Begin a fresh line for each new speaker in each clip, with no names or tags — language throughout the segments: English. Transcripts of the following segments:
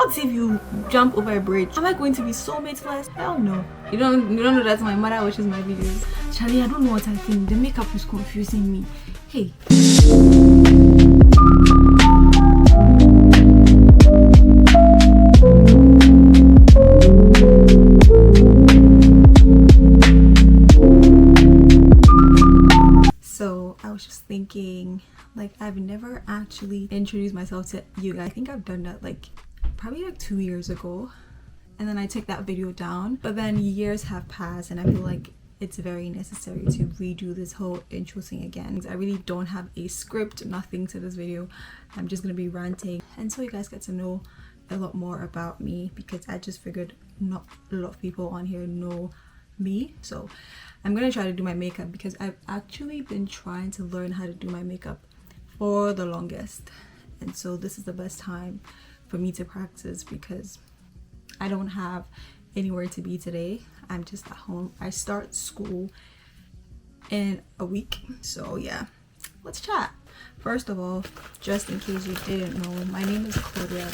What if you jump over a bridge? Am I going to be soulmates first? Hell no. You don't know that my mother watches my videos. Charlie, I don't know what I think. The makeup is confusing me. Hey. So I was just thinking, like, I've never actually introduced myself to you guys. I think I've done that like probably like 2 years ago, and then I took that video down. But then years have passed and I feel like it's very necessary to redo this whole intro thing again. I really don't have a script, nothing to this video. I'm just gonna be ranting, and so you guys get to know a lot more about me, because I just figured not a lot of people on here know me. So I'm gonna try to do my makeup, because I've actually been trying to learn how to do my makeup for the longest, and so this is the best time for me to practice, because I don't have anywhere to be today. I'm just at home. I start school in a week, so yeah, let's chat. First of all, just in case you didn't know, my name is Claudia.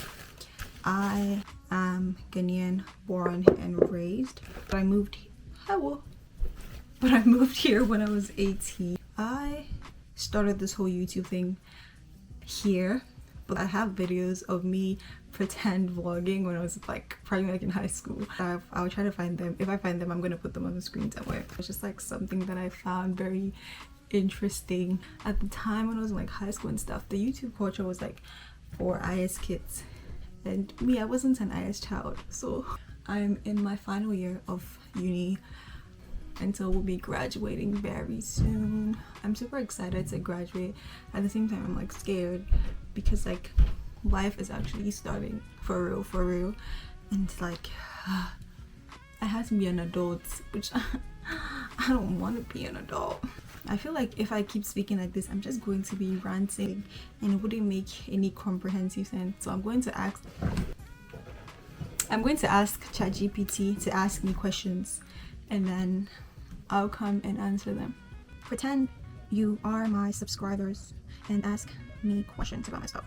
I am Ghanaian, born and raised, but I moved here when I was 18. I started this whole YouTube thing here, but I have videos of me pretend vlogging when I was like probably like in high school. I'll try to find them. If I find them, I'm gonna put them on the screen somewhere. It's just like something that I found very interesting at the time when I was in like high school and stuff. The YouTube culture was like for IS kids, and me, I wasn't an IS child. So I'm in my final year of uni, and so we'll be graduating very soon. I'm super excited to graduate. At the same time, I'm like scared, because like life is actually starting for real, and it's like I have to be an adult, which I don't want to be an adult. I feel like if I keep speaking like this, I'm just going to be ranting and it wouldn't make any comprehensive sense. So I'm going to ask ChatGPT to ask me questions, and then I'll come and answer them. Pretend you are my subscribers and ask me questions about myself.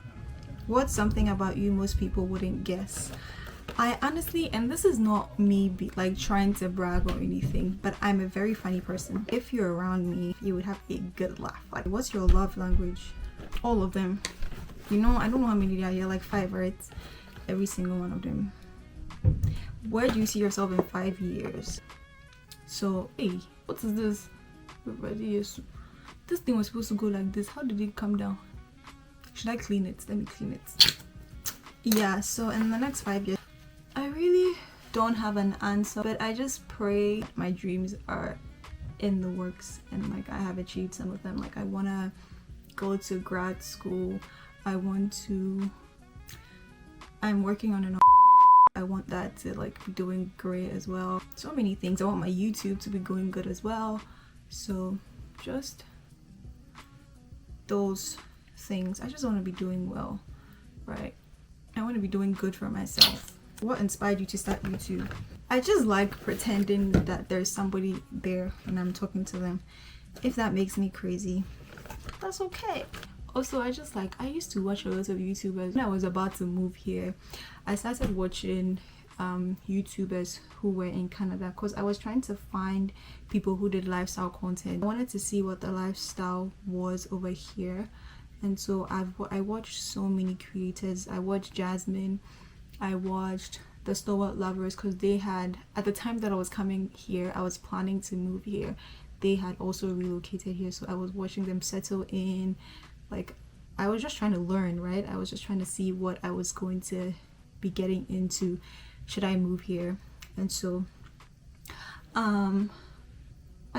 What's something about you most people wouldn't guess? I honestly, and this is not me like trying to brag or anything, but I'm a very funny person. If you're around me, you would have a good laugh. Like, what's your love language? All of them. You know, I don't know how many there are here, like 5, right? Every single one of them. Where do you see yourself in 5 years? So, hey, what is this? This thing was supposed to go like this. How did it come down? Should I clean it? Let me clean it. Yeah, so in the next 5 years, I really don't have an answer, but I just pray my dreams are in the works and like I have achieved some of them. Like, I want to go to grad school. I'm working on I want that to like be doing great as well. So many things. I want my YouTube to be going good as well. So just those things. I just want to be doing well, right? I want to be doing good for myself. What inspired you to start YouTube? I just like pretending that there's somebody there and I'm talking to them. If that makes me crazy, that's okay. Also, I used to watch a lot of YouTubers. When I was about to move here, I started watching YouTubers who were in Canada, because I was trying to find people who did lifestyle content. I wanted to see what the lifestyle was over here, and so I watched so many creators. I watched Jasmine, I watched the Stalwart Lovers, because they had, at the time that I was coming here, I was planning to move here, they had also relocated here, so I was watching them settle in. Like, I was just trying to learn, right? I was just trying to see what I was going to be getting into should I move here. And so I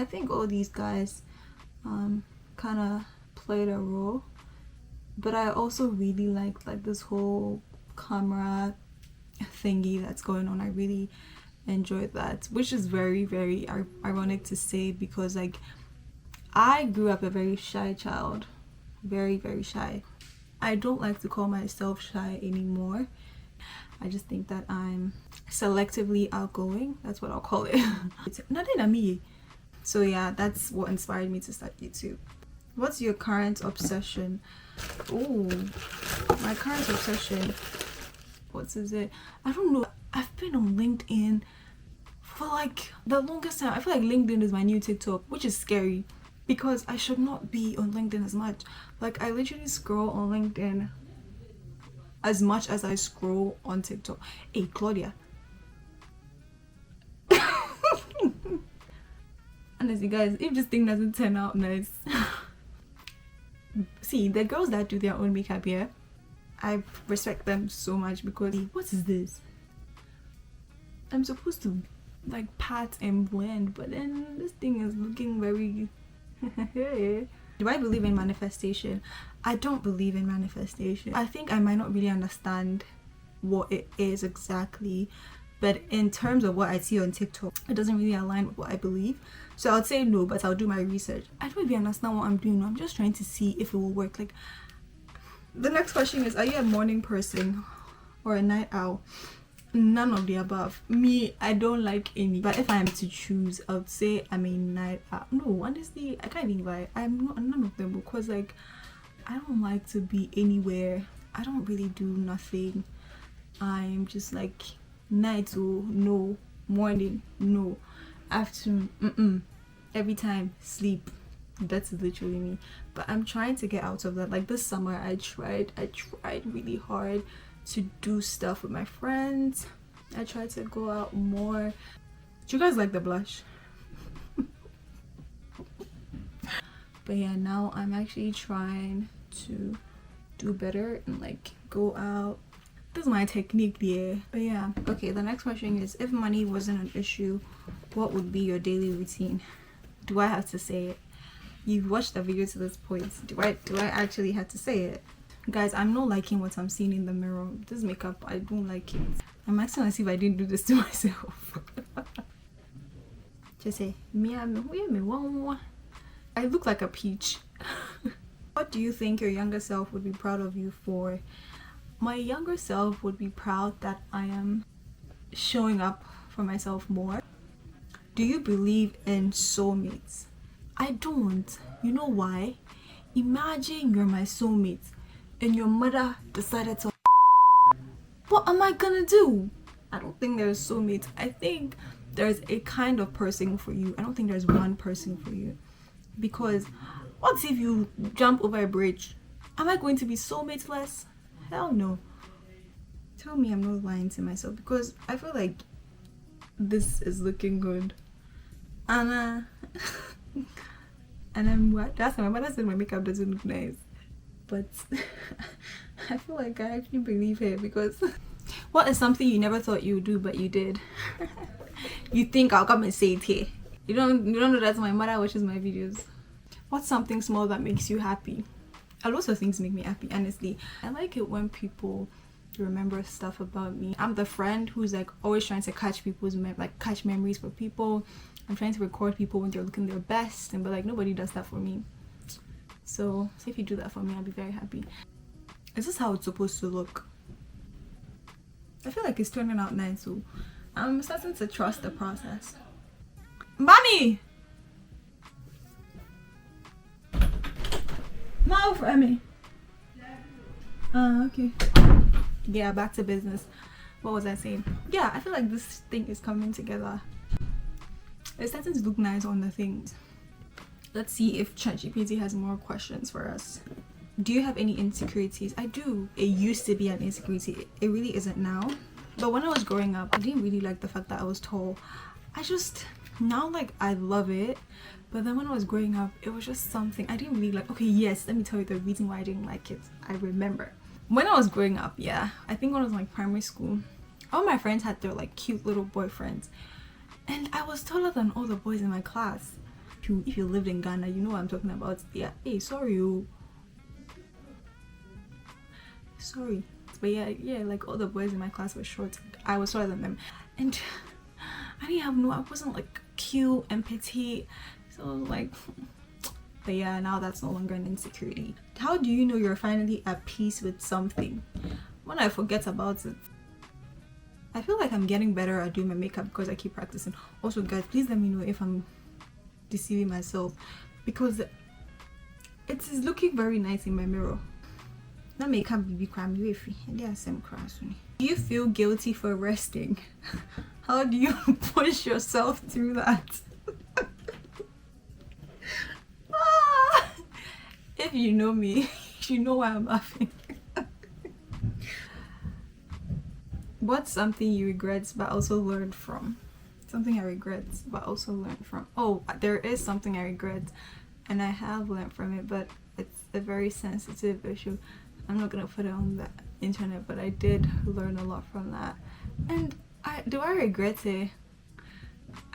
think all these guys kind of played a role, but I also really like this whole camera thingy that's going on. I really enjoyed that, which is very, very ironic to say, because like I grew up a very shy child, very, very shy. I don't like to call myself shy anymore. I just think that I'm selectively outgoing. That's what I'll call it. It's nothing to me. So yeah, that's what inspired me to start YouTube. What's your current obsession? Oh, my current obsession what is it? I don't know. I've been on LinkedIn for like the longest time. I feel like LinkedIn is my new TikTok, which is scary because I should not be on LinkedIn as much. Like, I literally scroll on LinkedIn as much as I scroll on TikTok. Hey, Claudia. Honestly, guys, if this thing doesn't turn out nice, see, the girls that do their own makeup here, I respect them so much because what is this? I'm supposed to like pat and blend, but then this thing is looking very Do I believe in manifestation? I don't believe in manifestation. I think I might not really understand what it is exactly, but in terms of what I see on TikTok, it doesn't really align with what I believe. So I'll say no, but I'll do my research. I don't really understand what I'm doing. I'm just trying to see if it will work. Like, the next question is, are you a morning person or a night owl? None of the above. Me, I don't like any. But if I am to choose, I would say I'm a night owl. No, honestly, I can't even lie. I'm not none of them because, like, I don't like to be anywhere. I don't really do nothing. I'm just like night, oh no, morning, no, afternoon, every time sleep. That's literally me. But I'm trying to get out of that. Like, this summer I tried really hard to do stuff with my friends. I tried to go out more. Do you guys like the blush? But yeah, now I'm actually trying to do better and like go out. This is my technique there. But yeah, okay, the next question is, if money wasn't an issue, what would be your daily routine? Do I have to say it? You've watched the video to this point. Do I actually have to say it? Guys, I'm not liking what I'm seeing in the mirror. This makeup, I don't like it. I'm actually gonna see if I didn't do this to myself. Just say, I look like a peach. What do you think your younger self would be proud of you for? My younger self would be proud that I am showing up for myself more. Do you believe in soulmates? I don't. You know why? Imagine you're my soulmate and your mother decided to. What am I gonna do? I don't think there's soulmates. I think there's a kind of person for you. I don't think there's one person for you. Because what if you jump over a bridge? Am I going to be soulmate-less? Hell no. Tell me I'm not lying to myself, because I feel like this is looking good. And I'm what? That's my mother said my makeup doesn't look nice. But I feel like I actually believe her, because what is something you never thought you would do but you did? You think I'll come and say it here? You don't know that's my mother watches my videos. What's something small that makes you happy? A lot of things make me happy, honestly. I like it when people remember stuff about me. I'm the friend who's like always trying to catch people's catch memories for people. I'm trying to record people when they're looking their best, but like nobody does that for me. So if you do that for me, I'll be very happy. Is this how it's supposed to look? I feel like it's turning out nice, so I'm starting to trust the process. Mommy! Mouth for me. Okay. Yeah, back to business. What was I saying? Yeah, I feel like this thing is coming together. It's starting to look nice on the things. Let's see if ChatGPT has more questions for us. Do you have any insecurities? I do. It used to be an insecurity. It really isn't now. But when I was growing up, I didn't really like the fact that I was tall. Now like I love it. But then when I was growing up, it was just something I didn't really like. Okay, yes, let me tell you the reason why I didn't like it. I remember. When I was growing up, yeah, I think when I was like primary school, all my friends had their like cute little boyfriends. And I was taller than all the boys in my class. If you lived in Ghana, you know what I'm talking about. Yeah, hey, sorry. Sorry. But yeah, like all the boys in my class were short. I was taller than them. And I wasn't like cute and petite. So like, but yeah, now that's no longer an insecurity. How do you know you're finally at peace with something? When I forget about it. I feel like I'm getting better at doing my makeup because I keep practicing. Also, guys, please let me know if I'm deceiving myself, because it is looking very nice in my mirror. Not make can be crime with you. Same cross. Do you feel guilty for resting? How do you push yourself through that? If you know me, you know why I'm laughing. What's something you regret but also learned from? Something I regret but also learned from. Oh, there is something I regret and I have learned from it, but it's a very sensitive issue. I'm not gonna put it on the internet, but I did learn a lot from that. And do I regret it?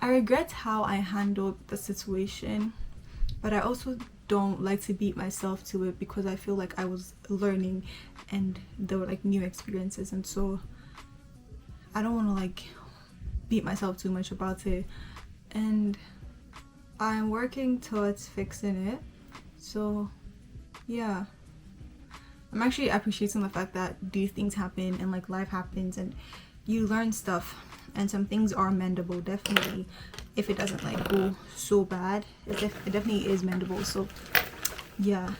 I regret how I handled the situation, but I also don't like to beat myself to it because I feel like I was learning and there were like new experiences, and so I don't want to like beat myself too much about it, and I'm working towards fixing it. So yeah, I'm actually appreciating the fact that these things happen and like life happens and you learn stuff, and some things are mendable, definitely. If it doesn't like go so bad, it definitely is mendable. So yeah,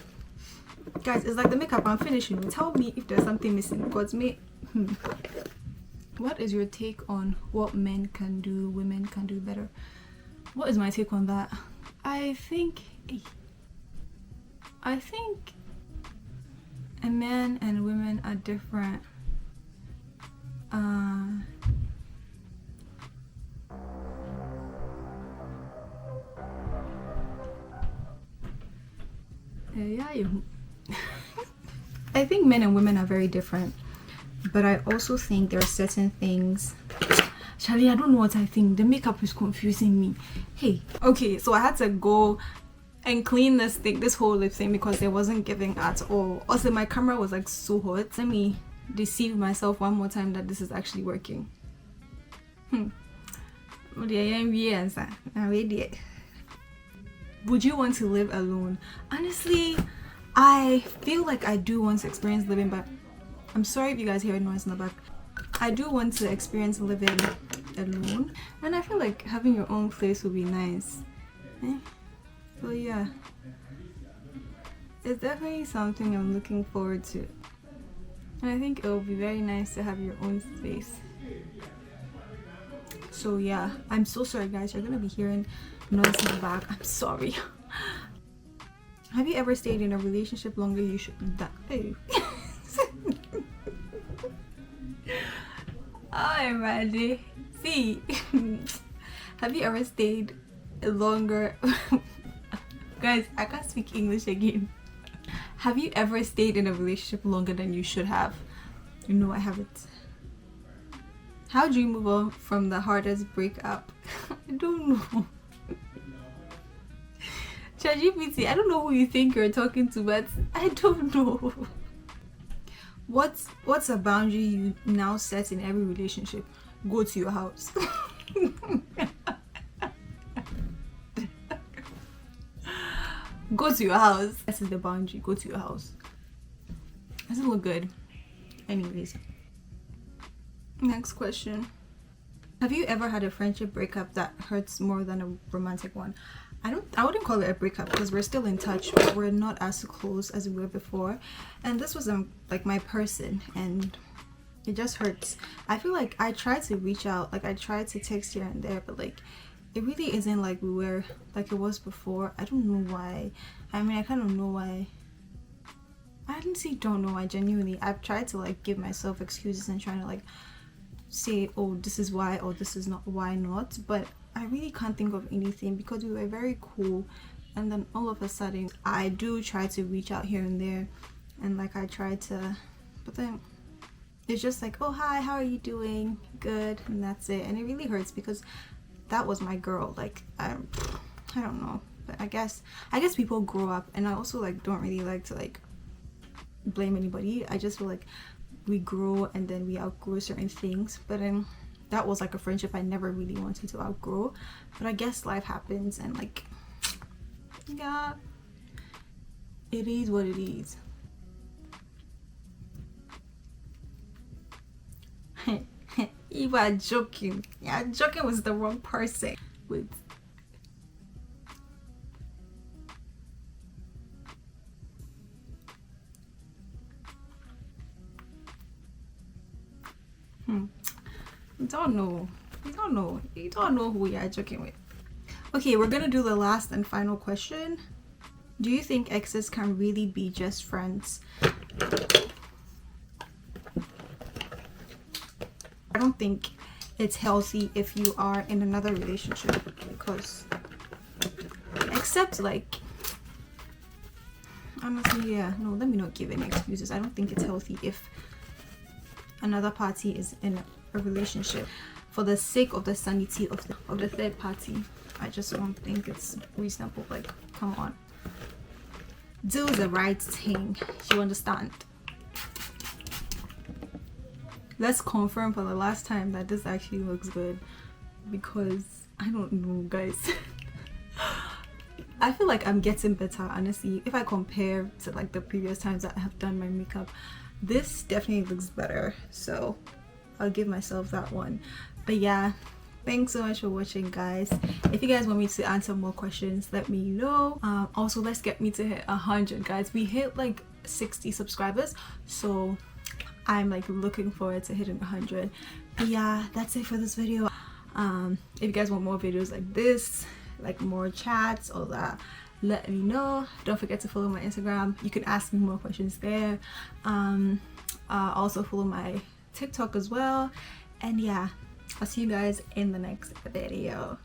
guys, it's like the makeup I'm finishing. Tell me if there's something missing, because me what is your take on what men can do, women can do better? What is my take on that? I think a man and women are different. I think men and women are very different, but I also think there are certain things. Charlie, I don't know what I think. The makeup is confusing me. Hey, okay, so I had to go and clean this whole lip thing because it wasn't giving at all. Also, my camera was like so hot. Let me deceive myself one more time that this is actually working. Would you want to live alone? Honestly, I feel like I do want to experience living, but I'm sorry if you guys hear noise in the back. I do want to experience living alone, and I feel like having your own place would be nice. So yeah, it's definitely something I'm looking forward to, and I think it will be very nice to have your own space. So yeah, I'm so sorry guys, you're gonna be hearing noise in the back. I'm sorry. Have you ever stayed in a relationship longer you should die? I'm ready. See, have you ever stayed longer? Guys, I can't speak English again. Have you ever stayed in a relationship longer than you should have? No, I haven't. How do you move on from the hardest breakup? I don't know. ChatGPT, I don't know who you think you're talking to, but I don't know. What's a boundary you now set in every relationship? Go to your house. Go to your house. This is the boundary. Go to your house. Doesn't look good. Anyways, next question. Have you ever had a friendship breakup that hurts more than a romantic one? I wouldn't call it a breakup because we're still in touch, but we're not as close as we were before. And this was like my person, and it just hurts. I feel like I tried to reach out, like I tried to text here and there, but like it really isn't like we were like it was before. I don't know why. I mean, I kind of know why. I honestly don't know why. Genuinely, I've tried to like give myself excuses and trying to like say, oh, this is why, or this is not why not, but I really can't think of anything because we were very cool, and then all of a sudden I do try to reach out here and there, and like I try to, but then it's just like, oh hi, how are you doing? Good, and that's it. And it really hurts because that was my girl. Like I don't know, but I guess people grow up, and I also like don't really like to like blame anybody. I just feel like we grow and then we outgrow certain things, but that was like a friendship I never really wanted to outgrow, but I guess life happens, and like yeah, it is what it is. You are joking. Yeah, joking was the wrong person. Wait. You don't know. You don't know. You don't know who you're joking with. Okay, we're gonna do the last and final question. Do you think exes can really be just friends? I don't think it's healthy if you are in another relationship, because except like, honestly, yeah, no, let me not give any excuses. I don't think it's healthy if another party is in a relationship for the sake of the sanity of the third party. I just don't think it's reasonable. Like, come on, do the right thing. You understand? Let's confirm for the last time that this actually looks good, because I don't know, guys. I feel like I'm getting better, honestly. If I compare to like the previous times that I have done my makeup, this definitely looks better, so I'll give myself that one. But yeah, thanks so much for watching, guys. If you guys want me to answer more questions, let me know. Also, let's get me to hit 100, guys. We hit like 60 subscribers, so I'm like looking forward to hitting 100. But yeah, that's it for this video. If you guys want more videos like this, like more chats, all that, let me know. Don't forget to follow my Instagram. You can ask me more questions there. Also follow my TikTok as well. And yeah, I'll see you guys in the next video.